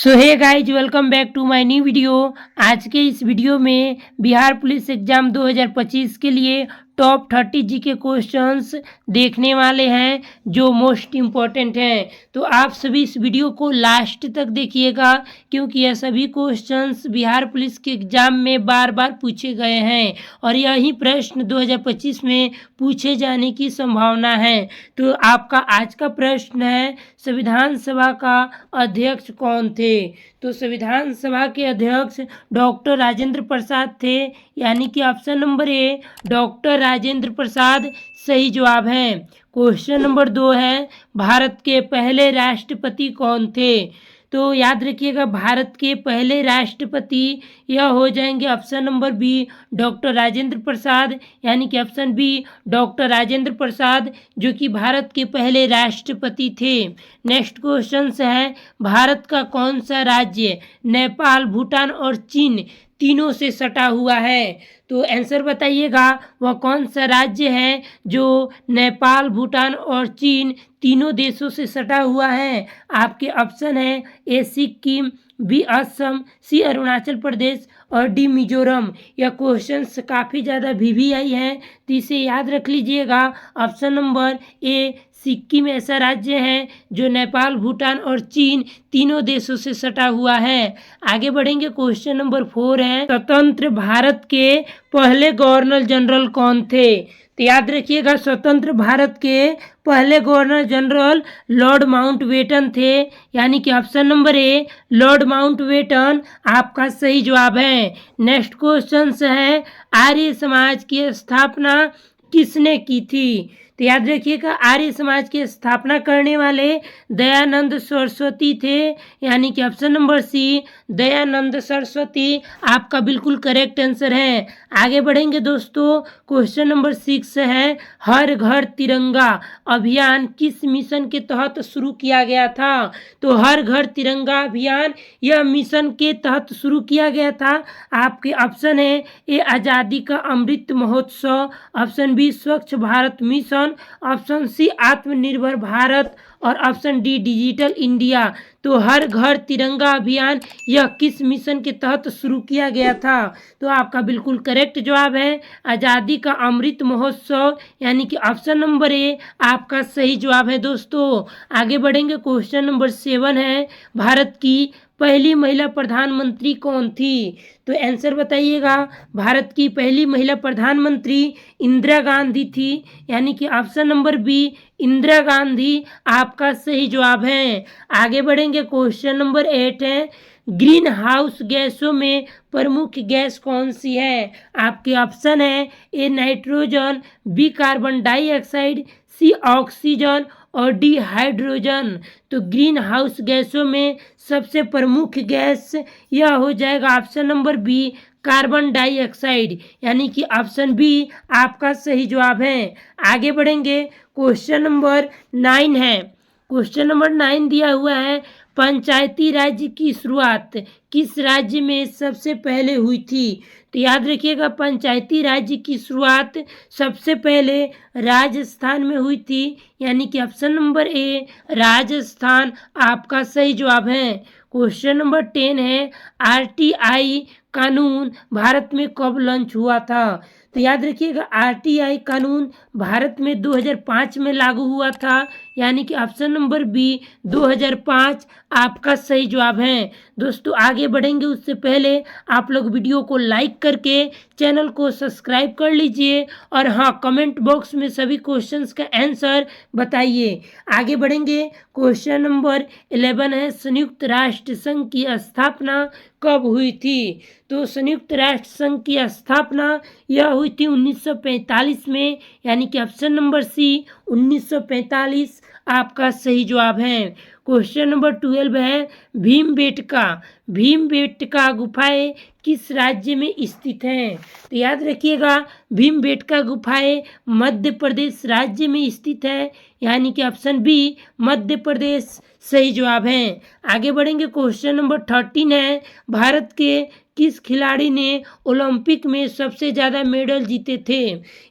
So hey guys, welcome back to my new video. आज के इस वीडियो में बिहार पुलिस एग्जाम 2025 के लिए टॉप 30 जीके क्वेश्चंस देखने वाले हैं जो मोस्ट इम्पॉर्टेंट हैं। तो आप सभी इस वीडियो को लास्ट तक देखिएगा क्योंकि यह सभी क्वेश्चंस बिहार पुलिस के एग्जाम में बार बार पूछे गए हैं और यही प्रश्न 2025 में पूछे जाने की संभावना है। तो आपका आज का प्रश्न है, संविधान सभा का अध्यक्ष कौन थे? तो संविधान सभा के अध्यक्ष डॉक्टर राजेंद्र प्रसाद थे, यानी कि option number A doctor Rajendra Prasad सही जवाब है। क्वेश्चन नंबर 2 है, भारत के पहले राष्ट्रपति कौन थे? तो याद रखिएगा, भारत के पहले राष्ट्रपति यह हो जाएंगे option number B doctor Rajendra Prasad, यानी कि option B doctor Rajendra Prasad जो कि भारत के पहले राष्ट्रपति थे। नेक्स्ट क्वेश्चन है, भारत का कौन सा राज्य नेपाल, भूटान और चीन तीनों से सटा हुआ है? तो आंसर बताइएगा, वह कौन सा राज्य है जो नेपाल, भूटान और चीन तीनों देशों से सटा हुआ है? आपके ऑप्शन है ए सिक्किम, बी असम, सी अरुणाचल प्रदेश और डी मिजोरम। यह क्वेश्चंस काफ़ी ज़्यादा वीवीआई हैं तो इसे याद रख लीजिएगा। ऑप्शन नंबर ए सिक्किम ऐसा राज्य है जो नेपाल, भूटान और चीन तीनों देशों से सटा हुआ है। आगे बढ़ेंगे, क्वेश्चन नंबर 4 है, स्वतंत्र भारत के पहले गवर्नर जनरल कौन थे? तो याद रखिएगा, स्वतंत्र भारत के पहले गवर्नर जनरल लॉर्ड माउंटबेटन थे, यानी कि ऑप्शन नंबर ए लॉर्ड माउंटबेटन आपका सही जवाब है। नेक्स्ट क्वेश्चन है, आर्य समाज की स्थापना किसने की थी? तो याद रखिएगा, आर्य समाज की स्थापना करने वाले दयानंद सरस्वती थे, यानी कि option number C Dayanand Saraswati आपका बिल्कुल करेक्ट आंसर है। आगे बढ़ेंगे दोस्तों, क्वेश्चन नंबर 6 है, हर घर तिरंगा अभियान किस मिशन के तहत शुरू किया गया था? तो हर घर तिरंगा अभियान यह मिशन के तहत शुरू किया गया था। आपके ऑप्शन है ए आज़ादी का अमृत महोत्सव, ऑप्शन बी स्वच्छ भारत मिशन, ऑप्शन सी आत्मनिर्भर भारत और ऑप्शन डी डिजिटल इंडिया। तो हर घर तिरंगा अभियान यह किस मिशन के तहत शुरू किया गया था? तो आपका बिल्कुल करेक्ट जवाब है आज़ादी का अमृत महोत्सव, यानी कि ऑप्शन नंबर ए आपका सही जवाब है दोस्तों। आगे बढ़ेंगे, क्वेश्चन नंबर 7 है, भारत की पहली महिला प्रधानमंत्री कौन थी? तो आंसर बताइएगा, भारत की पहली महिला प्रधानमंत्री इंदिरा गांधी थी, यानी कि option number B Indira Gandhi आपका सही जवाब है। आगे बढ़ेंगे, क्वेश्चन नंबर 8 है, ग्रीन हाउस गैसों में प्रमुख गैस कौन सी है? आपके ऑप्शन है A nitrogen, B carbon dioxide, C oxygen और डी हाइड्रोजन। तो ग्रीन हाउस गैसों में सबसे प्रमुख गैस यह हो जाएगा option number B carbon dioxide, यानी कि ऑप्शन बी आपका सही जवाब है। आगे बढ़ेंगे, क्वेश्चन नंबर 9 है। क्वेश्चन नंबर 9 दिया हुआ है, पंचायती राज्य की शुरुआत किस राज्य में सबसे पहले हुई थी? तो याद रखिएगा, पंचायती राज्य की शुरुआत सबसे पहले राजस्थान में हुई थी, यानी कि ऑप्शन नंबर ए राजस्थान आपका सही जवाब है। क्वेश्चन नंबर 10 है, आरटीआई कानून भारत में कब लॉन्च हुआ था? तो याद रखिएगा, आरटीआई कानून भारत में 2005 में लागू हुआ था, यानी कि ऑप्शन नंबर बी 2005 आपका सही जवाब है। दोस्तों आगे बढ़ेंगे उससे पहले आप लोग वीडियो को लाइक करके चैनल को सब्सक्राइब कर लीजिए और हाँ, कमेंट बॉक्स में सभी क्वेश्चंस का आंसर बताइए। आगे बढ़ेंगे, क्वेश्चन नंबर 11 है, संयुक्त राष्ट्र संघ की स्थापना कब हुई थी? तो संयुक्त राष्ट्र संघ की स्थापना यह हुई थी 1945 में, यानी कि ऑप्शन नंबर सी 1945 आपका सही जवाब है। क्वेश्चन नंबर 12 है, भीमबेटका गुफाएं किस राज्य में स्थित हैं? तो याद रखिएगा, भीमबेटका गुफाएं मध्य प्रदेश राज्य में स्थित है, यानी कि ऑप्शन बी मध्य प्रदेश सही जवाब है। आगे बढ़ेंगे, क्वेश्चन नंबर 13 है, भारत के किस खिलाड़ी ने ओलंपिक में सबसे ज़्यादा मेडल जीते थे,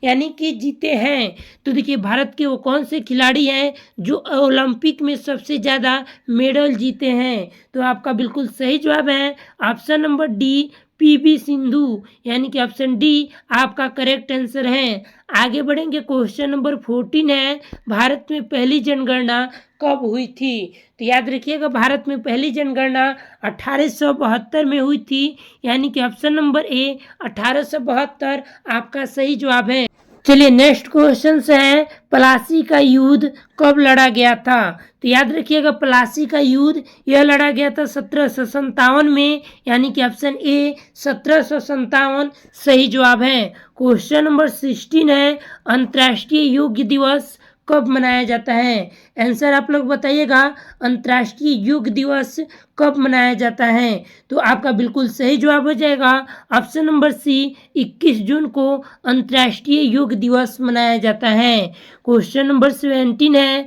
यानी कि जीते हैं? तो देखिए, भारत के वो कौन से खिलाड़ी हैं जो ओलंपिक में सबसे ज़्यादा मेडल जीते हैं? तो आपका बिल्कुल सही जवाब है option number D, PV Sindhu, यानी कि ऑप्शन डी आपका करेक्ट आंसर है। आगे बढ़ेंगे, क्वेश्चन नंबर 14 है, भारत में पहली जनगणना कब हुई थी? तो याद रखिएगा, भारत में पहली जनगणना 1872 में हुई थी, यानी कि ऑप्शन नंबर ए 1872 आपका सही जवाब है। चलिए नेक्स्ट क्वेश्चन है, प्लासी का युद्ध कब लड़ा गया था? तो याद रखिएगा, प्लासी का युद्ध यह लड़ा गया था 1757 में, यानी कि ऑप्शन ए 1757 सही जवाब है। क्वेश्चन नंबर 16 है, अंतर्राष्ट्रीय योग दिवस कब मनाया जाता है? आंसर आप लोग बताइएगा, अंतर्राष्ट्रीय योग दिवस कब मनाया जाता है? तो आपका बिल्कुल सही जवाब हो जाएगा ऑप्शन नंबर सी, 21 जून को अंतर्राष्ट्रीय योग दिवस मनाया जाता है। क्वेश्चन नंबर 17 है,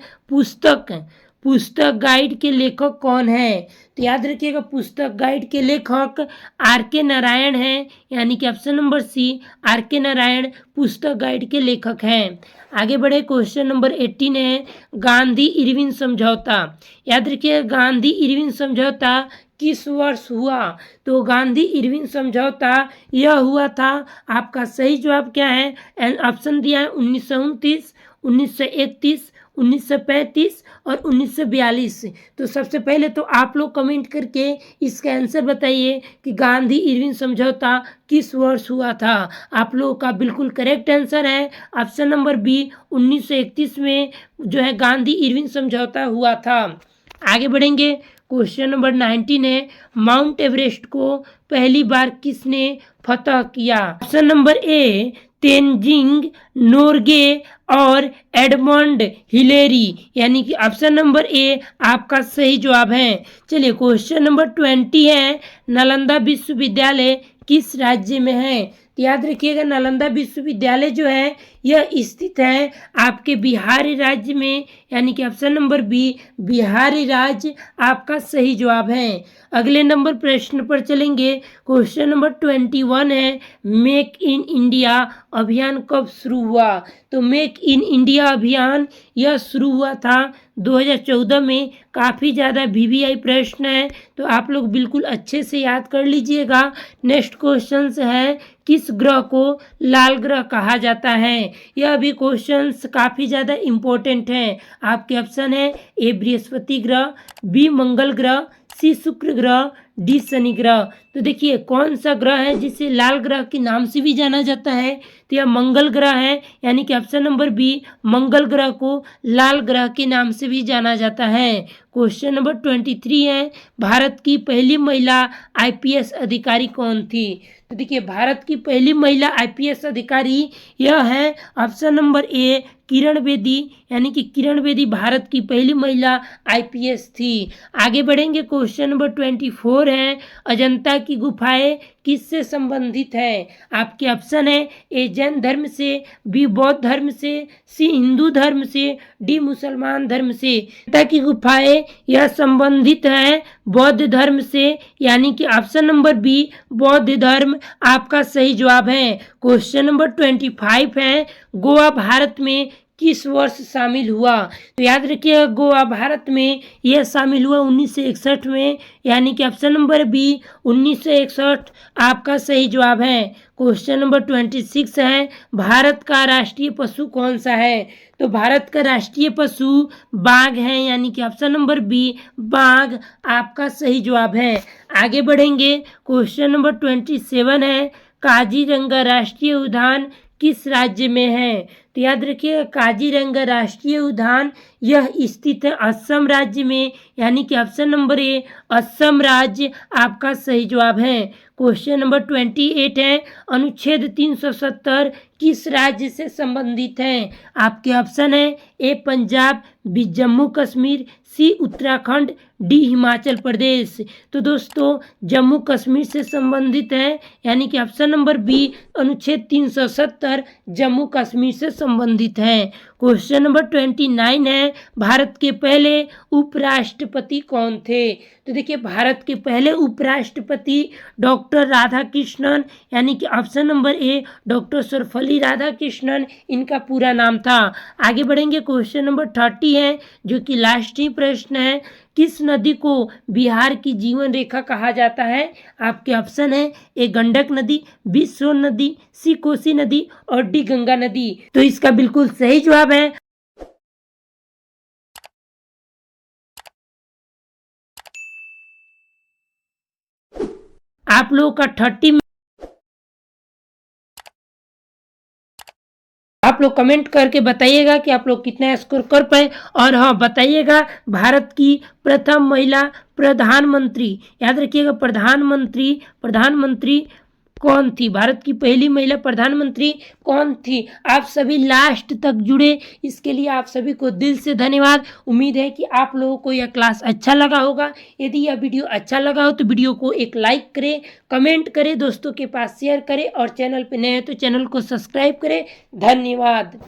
पुस्तक गाइड के लेखक कौन है? तो याद रखिएगा, पुस्तक गाइड के लेखक आर के नारायण हैं, यानी कि ऑप्शन नंबर सी आर के नारायण पुस्तक गाइड के लेखक हैं। आगे बढ़े, क्वेश्चन नंबर 18 है, गांधी इरविन समझौता। याद रखिए, गांधी इरविन समझौता किस वर्ष हुआ? तो गांधी इरविन समझौता यह हुआ था, आपका सही जवाब क्या है? ऑप्शन दिया है 1929, 1931, 1935 और 1942। तो सबसे पहले तो आप लोग कमेंट करके इसका आंसर बताइए कि गांधी इरविन समझौता किस वर्ष हुआ था। आप लोगों का बिल्कुल करेक्ट आंसर है ऑप्शन नंबर बी, 1931 में जो है गांधी इरविन समझौता हुआ था। आगे बढ़ेंगे, क्वेश्चन नंबर 19 है, माउंट एवरेस्ट को पहली बार किसने फतह किया? ऑप्शन नंबर ए तेनजिंग नोर्गे और एडमंड हिलेरी, यानी कि ऑप्शन नंबर ए आपका सही जवाब है। चलिए क्वेश्चन नंबर 20 है, नालंदा विश्वविद्यालय किस राज्य में है? तो याद रखिएगा, नालंदा विश्वविद्यालय जो है यह स्थित है आपके बिहार राज्य में, यानी कि ऑप्शन नंबर बी बिहार राज्य आपका सही जवाब है। अगले नंबर प्रश्न पर चलेंगे, क्वेश्चन नंबर 21 है, मेक इन इंडिया अभियान कब शुरू हुआ? तो मेक इन इंडिया अभियान यह शुरू हुआ था 2014 में। काफ़ी ज़्यादा वीवीआई प्रश्न है, तो आप लोग बिल्कुल अच्छे से याद कर लीजिएगा। नेक्स्ट क्वेश्चन है, किस ग्रह को लाल ग्रह कहा जाता है? यह भी क्वेश्चंस काफ़ी ज़्यादा इम्पोर्टेंट हैं। आपके ऑप्शन है ए बृहस्पति ग्रह, बी मंगल ग्रह, सी शुक्र ग्रह, डी शनि ग्रह। तो देखिए कौन सा ग्रह है जिसे लाल ग्रह के नाम से भी जाना जाता है? तो यह मंगल ग्रह है, यानी कि ऑप्शन नंबर बी मंगल ग्रह को लाल ग्रह के नाम से भी जाना जाता है। क्वेश्चन नंबर 23 है, भारत की पहली महिला आईपीएस अधिकारी कौन थी? तो देखिए भारत की पहली महिला आईपीएस अधिकारी यह है ऑप्शन नंबर ए किरण बेदी, यानी कि किरण बेदी भारत की पहली महिला आईपीएस थी। आगे बढ़ेंगे, क्वेश्चन नंबर 24 है, अजंता की गुफाएं किससे संबंधित है? आपके ऑप्शन है ए जैन धर्म से, बी बौद्ध धर्म से, सी हिंदू धर्म से, डी मुसलमान धर्म से। अजंता की गुफाएं यह संबंधित है बौद्ध धर्म से, यानी कि ऑप्शन नंबर बी बौद्ध धर्म आपका सही जवाब है। क्वेश्चन नंबर 25 है, गोवा भारत में किस वर्ष शामिल हुआ? तो याद रखिएगा, गोवा भारत में यह शामिल हुआ 1961 में, यानी कि ऑप्शन नंबर बी 1961 आपका सही जवाब है। क्वेश्चन नंबर 26 है, भारत का राष्ट्रीय पशु कौन सा है? तो भारत का राष्ट्रीय पशु बाघ है, यानी कि ऑप्शन नंबर बी बाघ आपका सही जवाब है। आगे बढ़ेंगे, क्वेश्चन नंबर 27 है, काजीरंगा राष्ट्रीय उद्यान किस राज्य में है? तो याद रखिए, काजीरंगा राष्ट्रीय उद्यान यह स्थित है असम राज्य में, यानी कि ऑप्शन नंबर ए असम राज्य आपका सही जवाब है। क्वेश्चन नंबर 28 है, अनुच्छेद 370 किस राज्य से संबंधित है? आपके ऑप्शन है ए पंजाब, बी जम्मू कश्मीर, सी उत्तराखंड, डी हिमाचल प्रदेश। तो दोस्तों जम्मू कश्मीर से संबंधित है, यानी कि ऑप्शन नंबर बी अनुच्छेद 370 जम्मू कश्मीर से संबंधित है। क्वेश्चन नंबर 29 है, भारत के पहले उपराष्ट्रपति कौन थे? तो देखिए भारत के पहले उपराष्ट्रपति डॉक्टर राधाकृष्णन, यानी कि option number A doctor Sarvepalli Radhakrishnan इनका पूरा नाम था। आगे बढ़ेंगे, क्वेश्चन नंबर 30 है जो कि लास्ट ही प्रश्न है, किस नदी को बिहार की जीवन रेखा कहा जाता है? आपके ऑप्शन है ए गंडक नदी, बी सोन नदी, सी कोसी नदी और डी गंगा नदी। तो इसका बिल्कुल सही जवाब है आप लोगों का 30। आप लोग कमेंट करके बताइएगा कि आप लोग कितना स्कोर कर पाए। और हाँ, बताइएगा भारत की प्रथम महिला प्रधानमंत्री, याद रखिएगा प्रधानमंत्री कौन थी, भारत की पहली महिला प्रधानमंत्री कौन थी। आप सभी लास्ट तक जुड़े, इसके लिए आप सभी को दिल से धन्यवाद। उम्मीद है कि आप लोगों को यह क्लास अच्छा लगा होगा। यदि यह वीडियो अच्छा लगा हो तो वीडियो को एक लाइक करें, कमेंट करें, दोस्तों के पास शेयर करें और चैनल पर नए हैं तो चैनल को सब्सक्राइब करें। धन्यवाद।